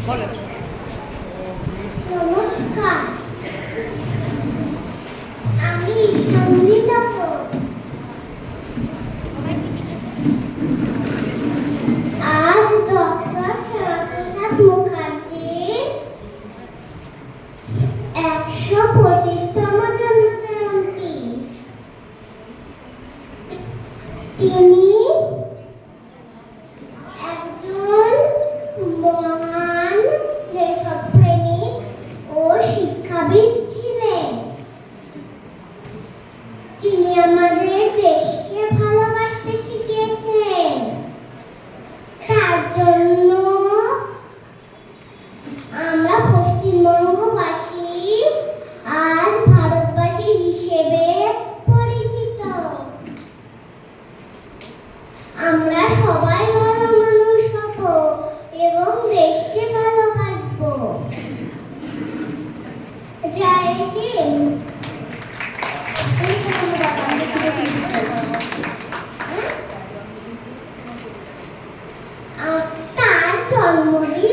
নমস্কার, আমি শান্তি নগর। আজ ডক্টর শ্যামাপ্রসাদ মুখার্জির ১২৫তম জন্মজয়ন্তী। তিনি একজন মহান দেশপ্রেমিক ও শিক্ষাবিদ ছিলেন। তিনি আমাদের দেশকে ভালোবাসতে শিখিয়েছেন। তার জন্য আমরা পশ্চিমবঙ্গবাসী আজ ভারতবাসী হিসেবে পরিচিত। আমরা সবাই ভালো মানুষ হব এবং দেশকে ভালোবাসবো। জয় হিন্দ। তার জন্মদিন